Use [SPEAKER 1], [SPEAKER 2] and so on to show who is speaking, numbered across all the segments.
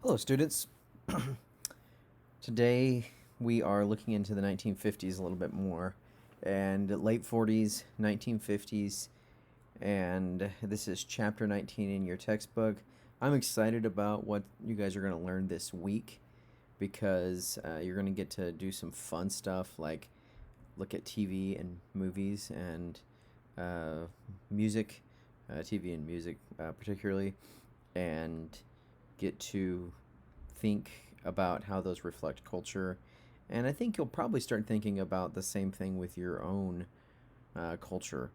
[SPEAKER 1] Hello, students. Today we are looking into the 1950s a little bit more, and late 40s, 1950s, and this is chapter 19 in your textbook. I'm excited about what you guys are going to learn this week because you're going to get to do some fun stuff like look at TV and movies and uh, music, TV and music particularly, and get to think about how those reflect culture. And I think you'll probably start thinking about the same thing with your own culture.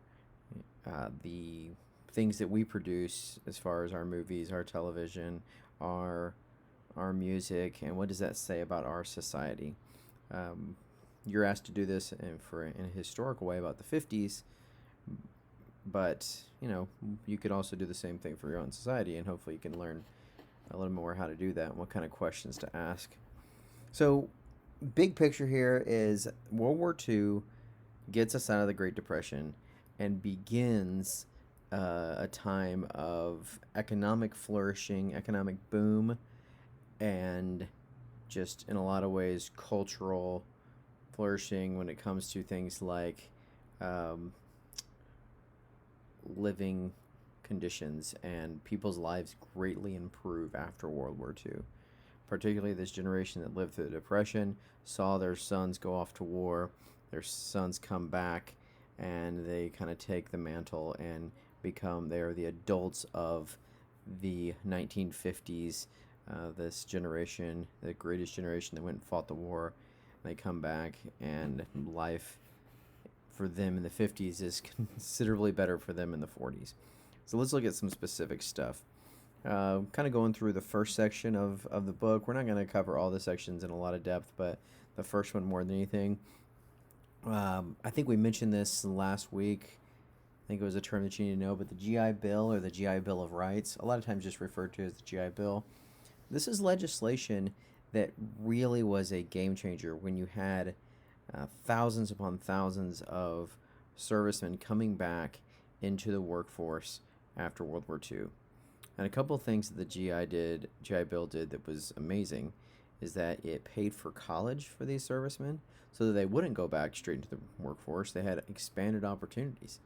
[SPEAKER 1] The things that we produce, as far as our movies, our television, our our music, and what does that say about our society? Um, you're asked to do this in a historical way about the 50s, but you could also do the same thing for your own society, and hopefully you can learn a little more how to do that and what kind of questions to ask. So, big picture here is World War II gets us out of the Great Depression and begins a time of economic flourishing, economic boom, and just in a lot of ways cultural flourishing when it comes to things like um, living conditions, and people's lives greatly improve after World War II. Particularly this generation that lived through the Depression saw their sons go off to war, their sons come back, and they kind of take the mantle and become they're the adults of the 1950s. This generation, the greatest generation that went and fought the war, they come back, and life for them in the 50s is considerably better for them in the 40s. So let's look at some specific stuff. Kind of going through the first section of the book. We're not going to cover all the sections in a lot of depth, but the first one more than anything. I think we mentioned this last week. I think it was a term that you need to know, but the GI Bill or the GI Bill of Rights, a lot of times just referred to as the GI Bill. This is legislation that really was a game changer when you had thousands upon thousands of servicemen coming back into the workforce after World War II. And a couple of things that the GI Bill did that was amazing is that it paid for college for these servicemen so that they wouldn't go back straight into the workforce. They had expanded opportunities.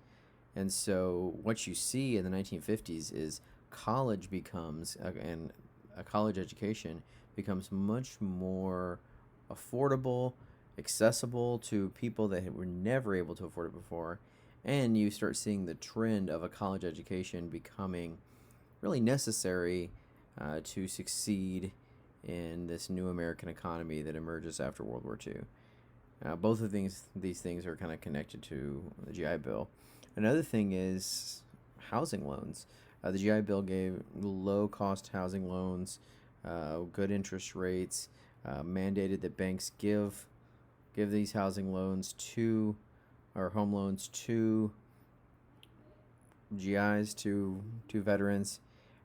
[SPEAKER 1] And so what you see in the 1950s is college becomes, and a college education becomes much more affordable, accessible to people that were never able to afford it before. And you start seeing the trend of a college education becoming really necessary to succeed in this new American economy that emerges after World War II. Both of these things are kind of connected to the GI Bill. Another thing is housing loans. The GI Bill gave low-cost housing loans, good interest rates, mandated that banks give these housing loans to or home loans to GIs to veterans,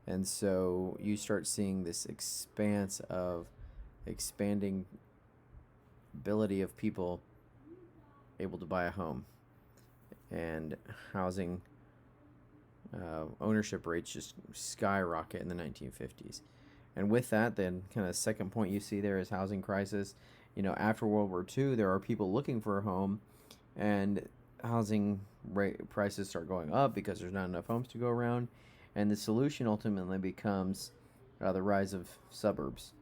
[SPEAKER 1] and so you start seeing this expanse of expanding ability of people able to buy a home, and housing ownership rates just skyrocket in the 1950s. And with that, then kind of second point you see there is housing crisis. After World War II, there are people looking for a home, and housing prices start going up because there's not enough homes to go around. And the solution ultimately becomes the rise of suburbs.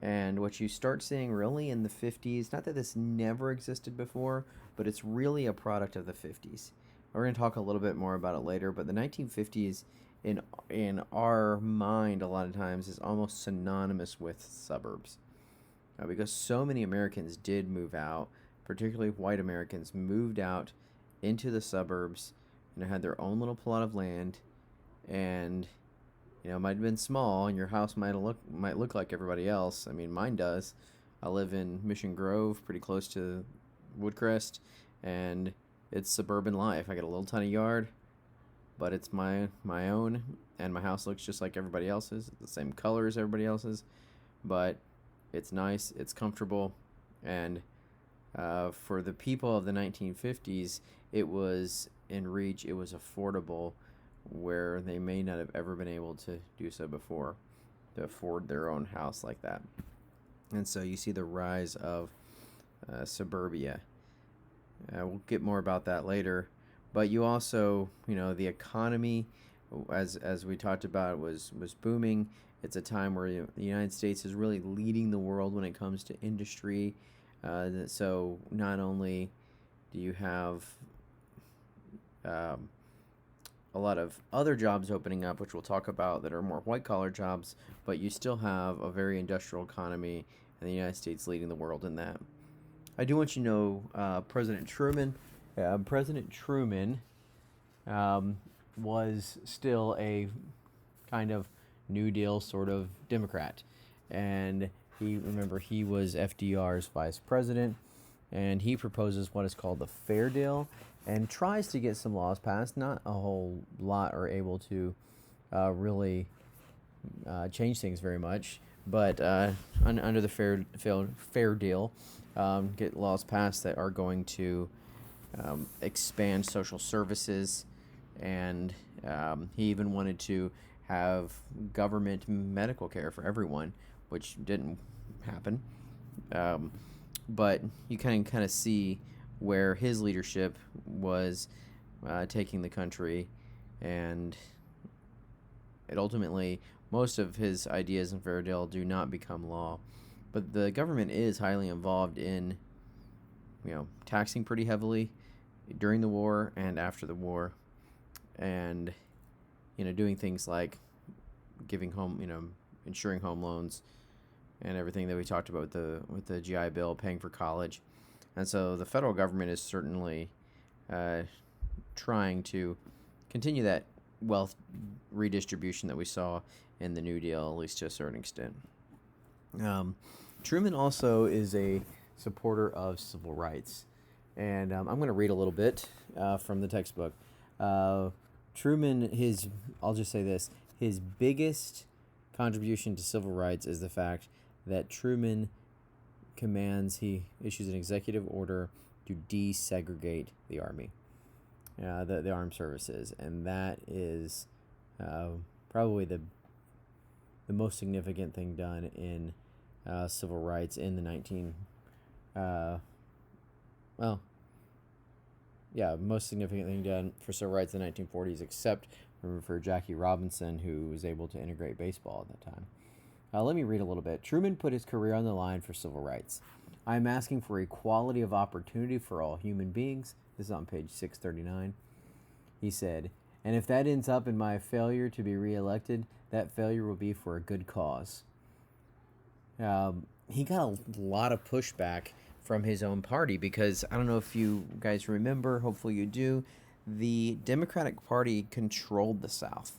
[SPEAKER 1] And what you start seeing really in the 50s, not that this never existed before, but it's really a product of the 50s. We're going to talk a little bit more about it later, but the 1950s in our mind a lot of times is almost synonymous with suburbs. Because so many Americans did move out, particularly white Americans moved out into the suburbs and had their own little plot of land, and it might have been small, and your house might look like everybody else. I mean, mine does. I live in Mission Grove, pretty close to Woodcrest, and it's suburban life. I got a little tiny yard, but it's my own, and my house looks just like everybody else's, the same color as everybody else's, but it's nice, it's comfortable, and for the people of the 1950s, it was in reach, it was affordable, where they may not have ever been able to do so before. to afford their own house like that. And so you see the rise of suburbia. We'll get more about that later. But you also, the economy, as we talked about, was booming. It's a time where the United States is really leading the world when it comes to industry. So not only do you have um, a lot of other jobs opening up, which we'll talk about, that are more white collar jobs, but you still have a very industrial economy, and the United States leading the world in that. I do want you to know President Truman. President Truman was still a kind of New Deal sort of Democrat, and he was FDR's vice president, and he proposes what is called the Fair Deal, and tries to get some laws passed. Not a whole lot are able to really change things very much, but under the Fair Deal, get laws passed that are going to expand social services, and he even wanted to have government medical care for everyone, which didn't happen. But you kind of see where his leadership was taking the country, and it ultimately, most of his ideas in Fair Deal do not become law. But the government is highly involved in, taxing pretty heavily during the war and after the war, and doing things like giving insuring home loans and everything that we talked about with the GI Bill, paying for college. And so the federal government is certainly trying to continue that wealth redistribution that we saw in the New Deal, at least to a certain extent. Truman also is a supporter of civil rights. And I'm going to read a little bit from the textbook. Truman, I'll just say this, his biggest contribution to civil rights is the fact that Truman he issues an executive order to desegregate the Army, the armed services. And that is probably the most significant thing done in civil rights in the most significant thing done for civil rights in the 1940s, except for Jackie Robinson, who was able to integrate baseball at that time. Let me read a little bit. Truman put his career on the line for civil rights. I am asking for equality of opportunity for all human beings. This is on page 639. He said, and if that ends up in my failure to be reelected, that failure will be for a good cause. He got a lot of pushback from his own party because, I don't know if you guys remember, hopefully you do, the Democratic Party controlled the South.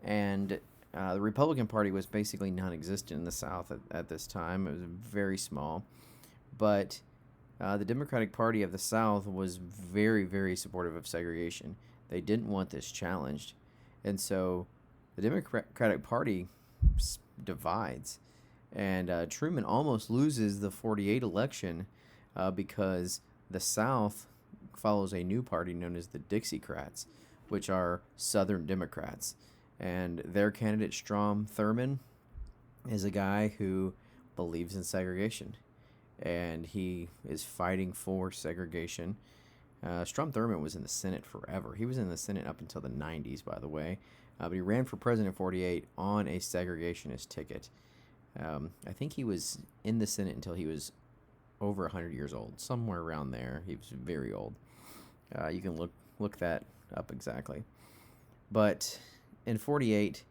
[SPEAKER 1] And the Republican Party was basically non-existent in the South at this time. It was very small. But the Democratic Party of the South was very, very supportive of segregation. They didn't want this challenged. And so the Democratic Party divides. And Truman almost loses the 48 election because the South follows a new party known as the Dixiecrats, which are Southern Democrats. And their candidate, Strom Thurmond, is a guy who believes in segregation. And he is fighting for segregation. Strom Thurmond was in the Senate forever. He was in the Senate up until the 90s, by the way. But he ran for president in 48 on a segregationist ticket. I think he was in the Senate until he was over 100 years old, somewhere around there. He was very old. You can look that up exactly. But in 48,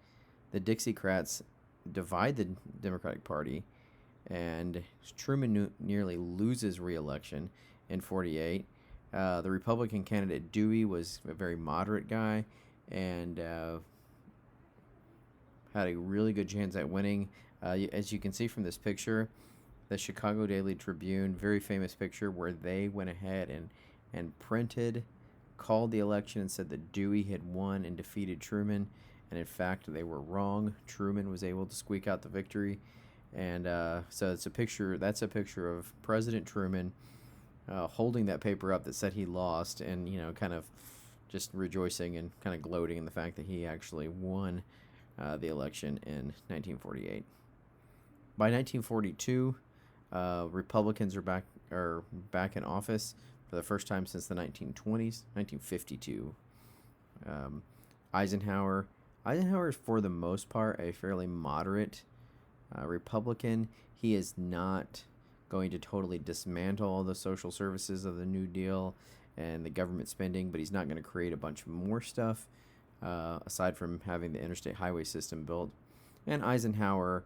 [SPEAKER 1] the Dixiecrats divide the Democratic Party, and Truman nearly loses re-election in 48. The Republican candidate Dewey was a very moderate guy and had a really good chance at winning. As you can see from this picture, the Chicago Daily Tribune, very famous picture where they went ahead and called the election and said that Dewey had won and defeated Truman. And in fact, they were wrong. Truman was able to squeak out the victory. And so that's a picture of President Truman holding that paper up that said he lost, and kind of just rejoicing and kind of gloating in the fact that he actually won the election in 1948. By 1942, Republicans are back in office for the first time since the 1920s, 1952. Um, Eisenhower. Eisenhower is, for the most part, a fairly moderate Republican. He is not going to totally dismantle all the social services of the New Deal and the government spending, but he's not going to create a bunch of more stuff aside from having the interstate highway system built. And Eisenhower,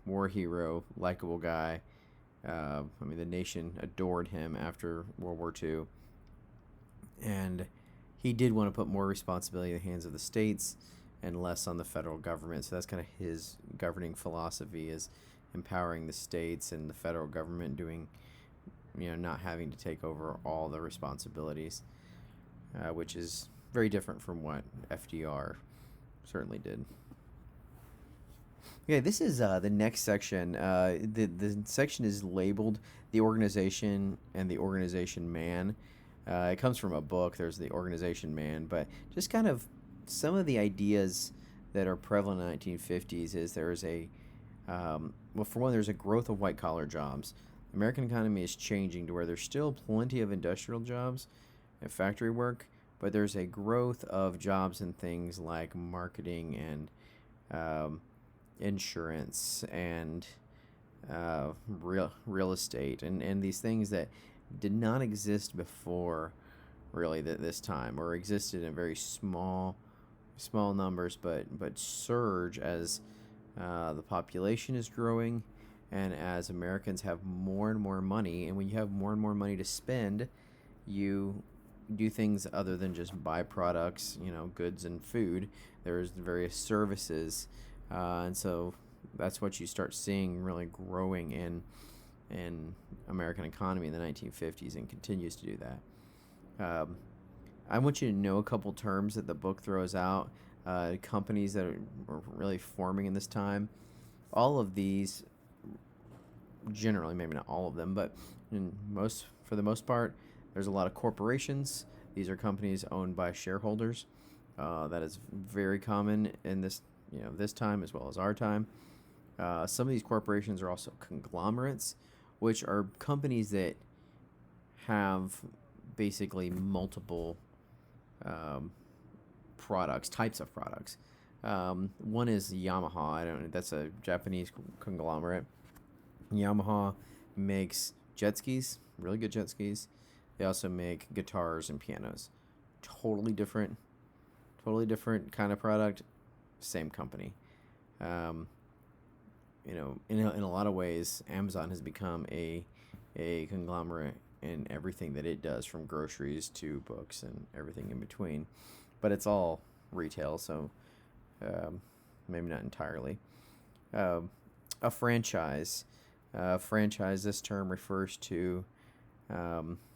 [SPEAKER 1] war hero, likable guy. The nation adored him after World War II. And he did want to put more responsibility in the hands of the states and less on the federal government. So that's kind of his governing philosophy, is empowering the states and the federal government doing, not having to take over all the responsibilities, which is very different from what FDR certainly did. Okay, this is the next section. The section is labeled The Organization and the Organization Man. It comes from a book. There's The Organization Man, but just kind of some of the ideas that are prevalent in the 1950s is there's for one, there's a growth of white-collar jobs. The American economy is changing to where there's still plenty of industrial jobs and factory work, but there's a growth of jobs in things like marketing and insurance and real estate and these things that did not exist before really this time, or existed in very small numbers, but surge as the population is growing and as Americans have more and more money. And when you have more and more money to spend, you do things other than just buy products, goods and food. There's various services, and so that's what you start seeing really growing in American economy in the 1950s, and continues to do that. I want you to know a couple terms that the book throws out. Companies that are really forming in this time. All of these, generally, maybe not all of them, but for the most part, there's a lot of corporations. These are companies owned by shareholders. That is very common in this time as well as our time. Some of these corporations are also conglomerates, which are companies that have basically multiple types of products. One is Yamaha. That's a Japanese conglomerate. Yamaha makes jet skis, really good jet skis. They also make guitars and pianos. Totally different kind of product. Same company. In a lot of ways, Amazon has become a conglomerate in everything that it does, from groceries to books and everything in between. But it's all retail, so maybe not entirely. A franchise. This term refers to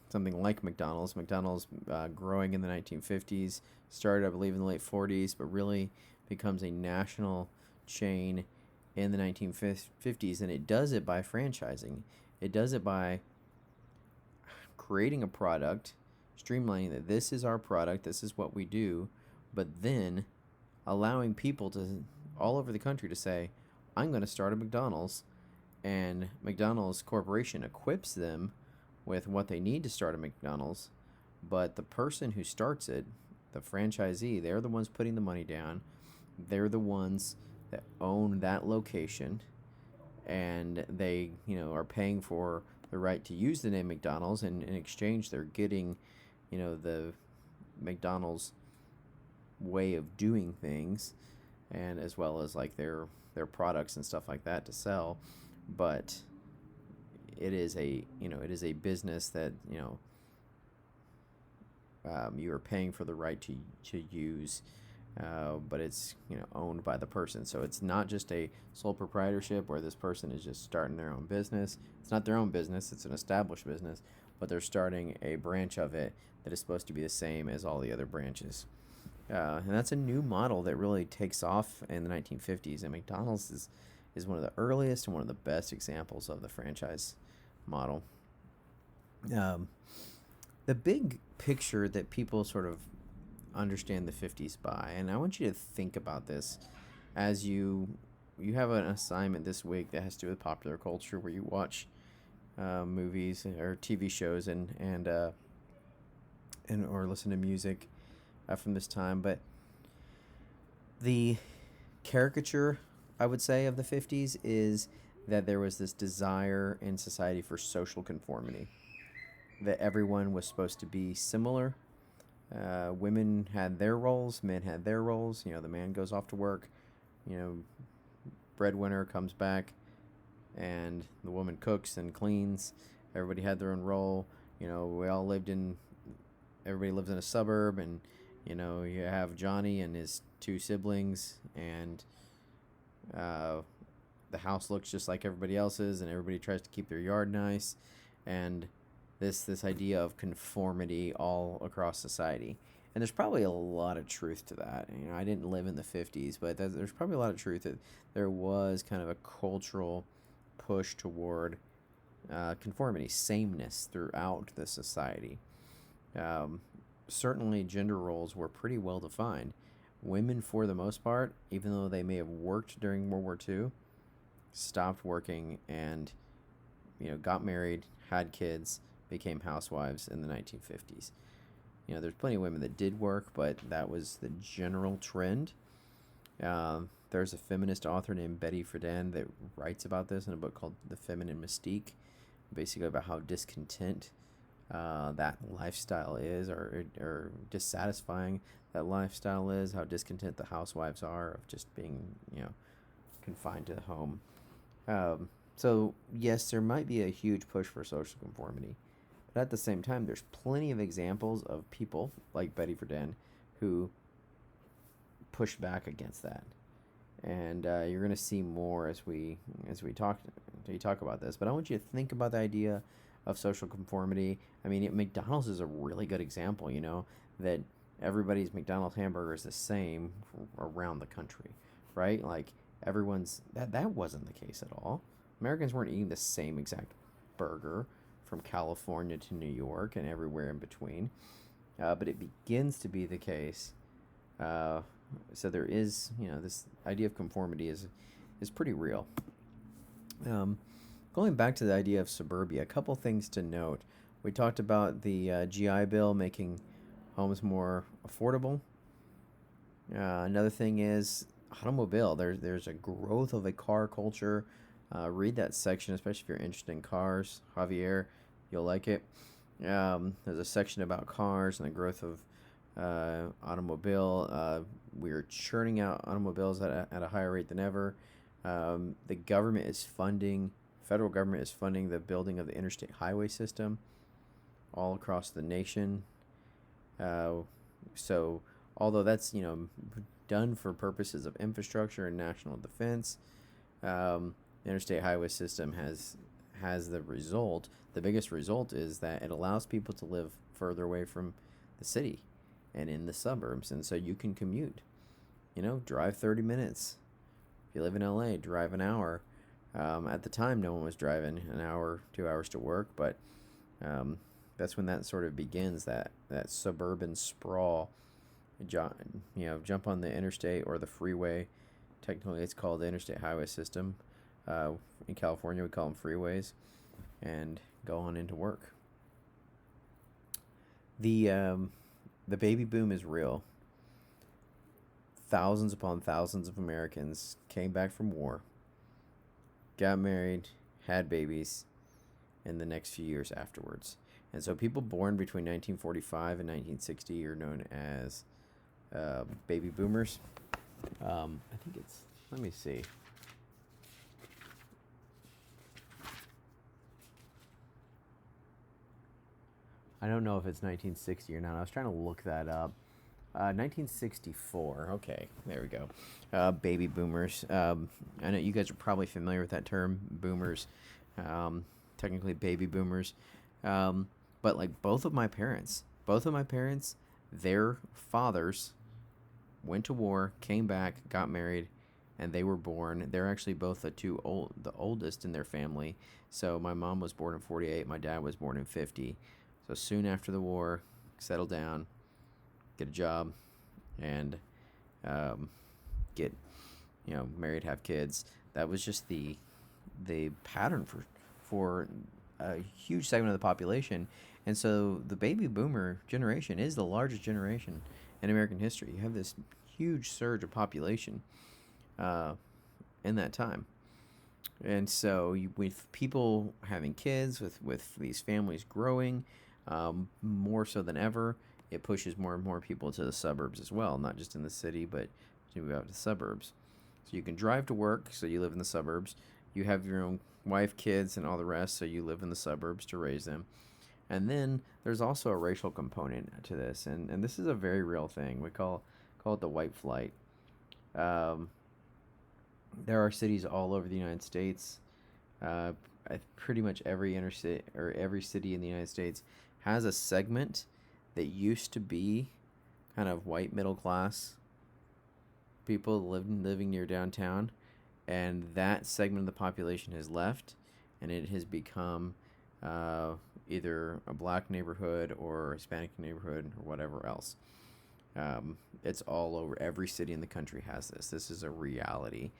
[SPEAKER 1] something like McDonald's. McDonald's growing in the 1950s, started, I believe, in the late 40s, but really becomes a national chain in the 1950s, and it does it by franchising. It does it by creating a product, streamlining that this is our product, this is what we do, but then allowing people to all over the country to say, I'm going to start a McDonald's, and McDonald's Corporation equips them with what they need to start a McDonald's, but the person who starts it, the franchisee, they're the ones putting the money down. They're the ones that own that location, and they are paying for the right to use the name McDonald's, and in exchange they're getting the McDonald's way of doing things, and as well as like their products and stuff like that to sell. But it is a business that you are paying for the right to use, but it's owned by the person. So it's not just a sole proprietorship where this person is just starting their own business. It's not their own business, it's an established business, but they're starting a branch of it that is supposed to be the same as all the other branches. And that's a new model that really takes off in the 1950s, and McDonald's is one of the earliest and one of the best examples of the franchise model. The big picture that people sort of understand the 50s by. And I want you to think about this as you have an assignment this week that has to do with popular culture, where you watch movies or TV shows and or listen to music from this time. But the caricature, I would say, of the 50s is that there was this desire in society for social conformity, that everyone was supposed to be similar. Women had their roles, men had their roles. You know, the man goes off to work, you know, breadwinner comes back, and the woman cooks and cleans. Everybody had their own role. You know, everybody lives in a suburb, and, you know, you have Johnny and his two siblings, and the house looks just like everybody else's, and everybody tries to keep their yard nice, and this idea of conformity all across society. And there's probably a lot of truth to that. You know, I didn't live in the 50s, but there's probably a lot of truth that there was kind of a cultural push toward conformity, sameness throughout the society. Um, Certainly, gender roles were pretty well defined. Women, for the most part, even though they may have worked during World War II, stopped working and, you know, got married, had kids, became housewives in the 1950s. You know, there's plenty of women that did work, but that was the general trend. There's a feminist author named Betty Friedan that writes about this in a book called The Feminine Mystique, basically about how discontent that lifestyle is, or dissatisfying that lifestyle is, how discontent the housewives are of just being, you know, confined to the home. So, yes, there might be a huge push for social conformity. But at the same time, there's plenty of examples of people like Betty Friedan who pushed back against that. And you're going to see more as we talk about this. But I want you to think about the idea of social conformity. I mean, McDonald's is a really good example. You know, that everybody's McDonald's hamburger is the same around the country, right? Like that wasn't the case at all. Americans weren't eating the same exact burger from California to New York and everywhere in between. But it begins to be the case. So there is, you know, this idea of conformity is pretty real. Going back to the idea of suburbia, a couple things to note. We talked about the GI Bill making homes more affordable. Another thing is automobile. There's a growth of a car culture. Read that section, especially if you're interested in cars. Javier, you'll like it. There's a section about cars and the growth of automobile. We're churning out automobiles at a higher rate than ever. The federal government is funding the building of the interstate highway system all across the nation. So although that's, you know, done for purposes of infrastructure and national defense, the interstate highway system has the biggest result is that it allows people to live further away from the city and in the suburbs, and so you can commute, you know, drive 30 minutes. If you live in LA, drive an hour. At the time, no one was driving an hour, 2 hours to work, but that's when that sort of begins, that suburban sprawl. Jump on the interstate or the freeway. Technically, it's called the interstate highway system. In California, we call them freeways, and go on into work. The baby boom is real. Thousands upon thousands of Americans came back from war, got married, had babies in the next few years afterwards. And so people born between 1945 and 1960 are known as baby boomers. I think let me see. I don't know if it's 1960 or not. I was trying to look that up. 1964. Okay, there we go. Baby boomers. I know you guys are probably familiar with that term, boomers. Technically, baby boomers. But like both of my parents, their fathers went to war, came back, got married, and they were born. They're actually both the oldest in their family. So my mom was born in 48. My dad was born in 50. So soon after the war, settled down, get a job, and um, get married, have kids. That was just the pattern for a huge segment of the population. And so the baby boomer generation is the largest generation in American history. You have this huge surge of population uh, in that time. And so with people having kids, with these families growing, more so than ever, it pushes more and more people to the suburbs as well, not just in the city, but to move out to the suburbs. So you can drive to work, so you live in the suburbs. You have your own wife, kids, and all the rest, so you live in the suburbs to raise them. And then there's also a racial component to this, and this is a very real thing. We call it the white flight. Um, there are cities all over the United States. Uh, Pretty much every interstate or every city in the United States has a segment that used to be kind of white middle class people living near downtown, and that segment of the population has left, and it has become uh, either a black neighborhood or a Hispanic neighborhood or whatever else. It's all over. Every city in the country has this. This is a reality,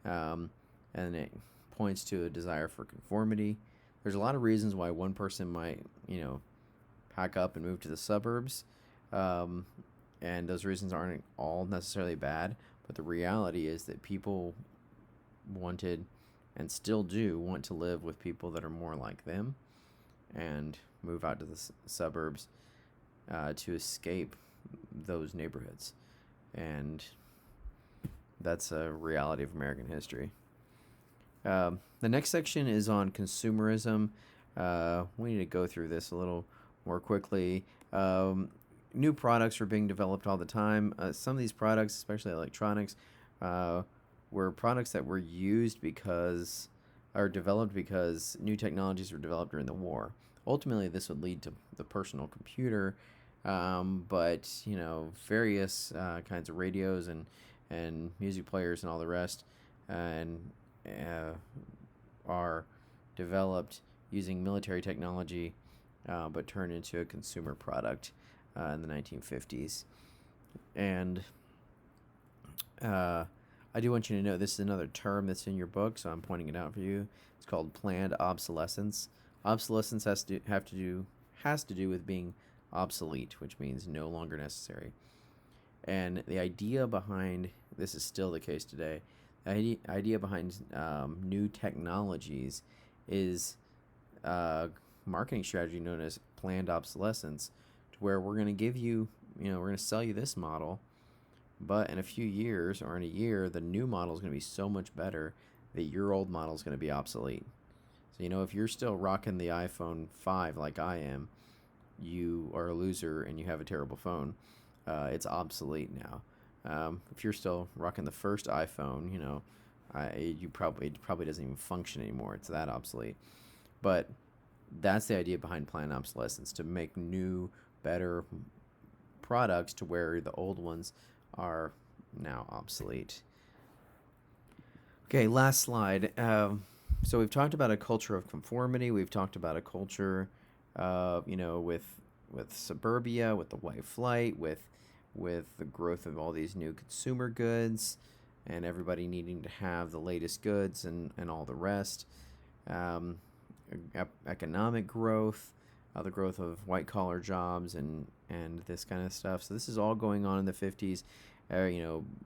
[SPEAKER 1] um, and it points to a desire for conformity. There's a lot of reasons why one person might, pack up and move to the suburbs, um, and those reasons aren't all necessarily bad. But the reality is that people wanted and still do want to live with people that are more like them and move out to the suburbs to escape those neighborhoods. And that's a reality of American history. The next section is on consumerism. We need to go through this a little more quickly. New products are being developed all the time. Some of these products, especially electronics, were products that were used because, or developed because new technologies were developed during the war. Ultimately, this would lead to the personal computer, but various kinds of radios and music players and all the rest, and are developed using military technology, but turned into a consumer product in the 1950s. And I do want you to know this is another term that's in your book, so I'm pointing it out for you. It's called planned obsolescence. Obsolescence has to do with being obsolete, which means no longer necessary. And the idea behind this is still the case today. The idea behind new technologies is a marketing strategy known as planned obsolescence, to where we're going to give you, we're going to sell you this model, but in a few years or in a year, the new model is going to be so much better that your old model is going to be obsolete. So, if you're still rocking the iPhone 5 like I am, you are a loser and you have a terrible phone. It's obsolete now. If you're still rocking the first iPhone, it probably doesn't even function anymore. It's that obsolete. But that's the idea behind planned obsolescence, to make new, better products to where the old ones are now obsolete. Okay, last slide. So we've talked about a culture of conformity. We've talked about a culture, with suburbia, with the white flight, with the growth of all these new consumer goods, and everybody needing to have the latest goods and all the rest. Um, Economic growth, the growth of white collar jobs, and this kind of stuff. So this is all going on in the 50s.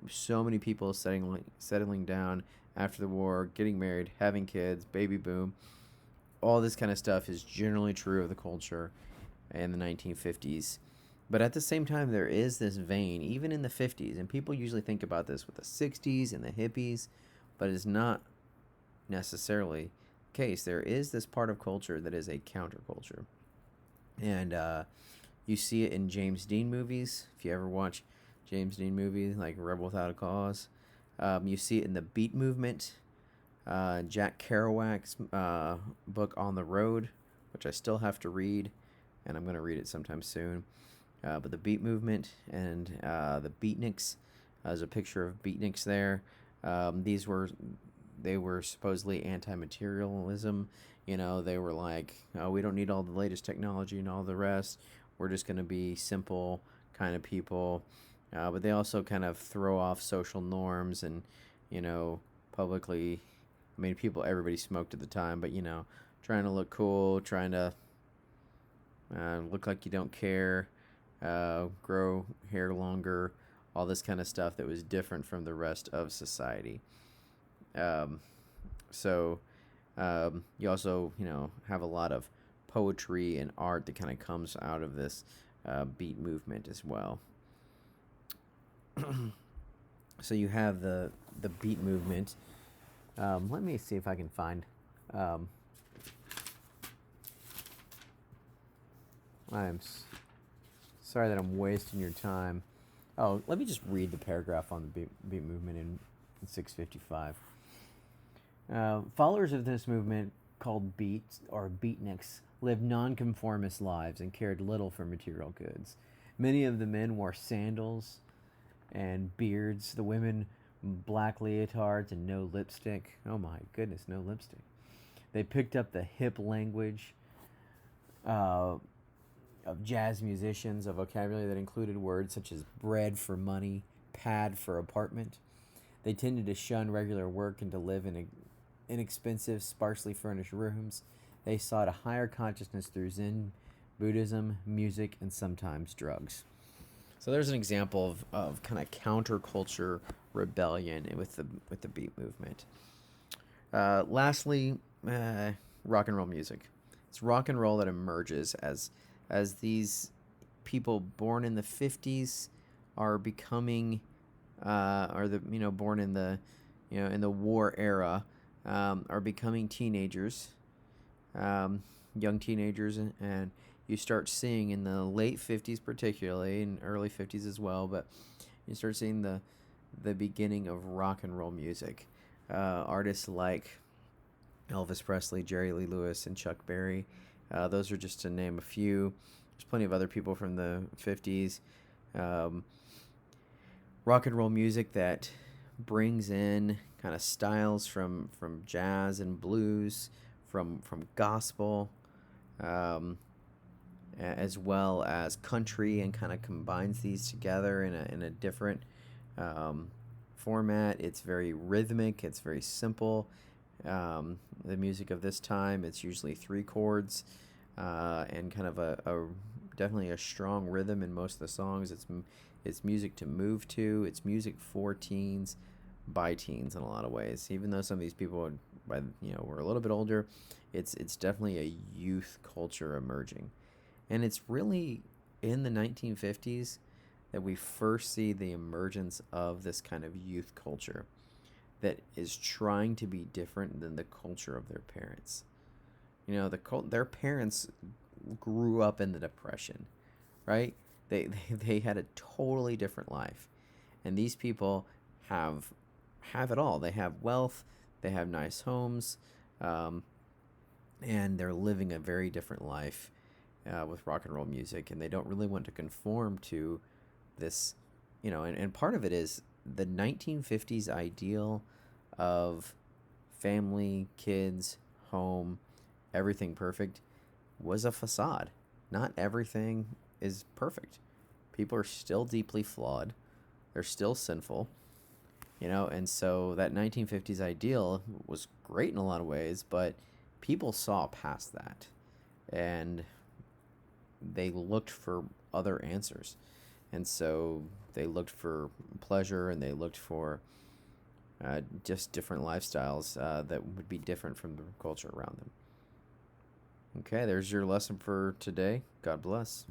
[SPEAKER 1] So many people settling down after the war, getting married, having kids, baby boom. All this kind of stuff is generally true of the culture in the 1950s. But at the same time, there is this vein, even in the 50s, and people usually think about this with the 60s and the hippies, but it's not necessarily the case. There is this part of culture that is a counterculture. And you see it in James Dean movies. If you ever watch James Dean movies like Rebel Without a Cause, you see it in the Beat movement. Jack Kerouac's book On the Road, which I still have to read, and I'm going to read it sometime soon. But the Beat movement and the Beatniks, there's a picture of Beatniks there. They were supposedly anti-materialism. They were like, oh, we don't need all the latest technology and all the rest. We're just going to be simple kind of people. but they also kind of throw off social norms and, you know, publicly. I mean, everybody smoked at the time, but, you know, trying to look cool, trying to look like you don't care, grow hair longer, all this kind of stuff that was different from the rest of society. Um, so you also, you know, have a lot of poetry and art that kind of comes out of this beat movement as well. So you have the beat movement. Let me see if I can find. Um, sorry that I'm wasting your time. Oh, let me just read the paragraph on the beat movement in 655. Followers of this movement, called beats or beatniks, lived nonconformist lives and cared little for material goods. Many of the men wore sandals and beards. The women, black leotards and no lipstick. Oh my goodness, no lipstick. They picked up the hip language uh, of jazz musicians, a vocabulary that included words such as bread for money, pad for apartment. They tended to shun regular work and to live in inexpensive, sparsely furnished rooms. They sought a higher consciousness through Zen, Buddhism, music, and sometimes drugs. So there's an example of kind of counterculture rebellion with the beat movement. Lastly, rock and roll music. It's rock and roll that emerges as these people born in the 50s are becoming, or the born in the in the war era, are becoming teenagers, young teenagers, and you start seeing in the late 50s particularly, and early 50s as well, but you start seeing the beginning of rock and roll music. Artists like Elvis Presley, Jerry Lee Lewis, and Chuck Berry. Those are just to name a few. There's plenty of other people from the 50s. Rock and roll music that brings in kind of styles from jazz and blues, from gospel, um, as well as country, and kind of combines these together in a different format. It's very rhythmic. It's very simple. The music of this time, it's usually three chords, and kind of a definitely a strong rhythm in most of the songs. It's music to move to. It's music for teens, by teens in a lot of ways. Even though some of these people were a little bit older, it's definitely a youth culture emerging, and it's really in the 1950s that we first see the emergence of this kind of youth culture that is trying to be different than the culture of their parents. Their parents grew up in the Depression, right? They had a totally different life, and these people have it all. They have wealth, they have nice homes, and they're living a very different life with rock and roll music, and they don't really want to conform to this, and part of it is the 1950s ideal of family, kids, home, everything perfect was a facade. Not everything is perfect. People are still deeply flawed. They're still sinful, and so that 1950s ideal was great in a lot of ways, but people saw past that, and they looked for other answers. And so they looked for pleasure, and they looked for just different lifestyles that would be different from the culture around them. Okay, there's your lesson for today. God bless.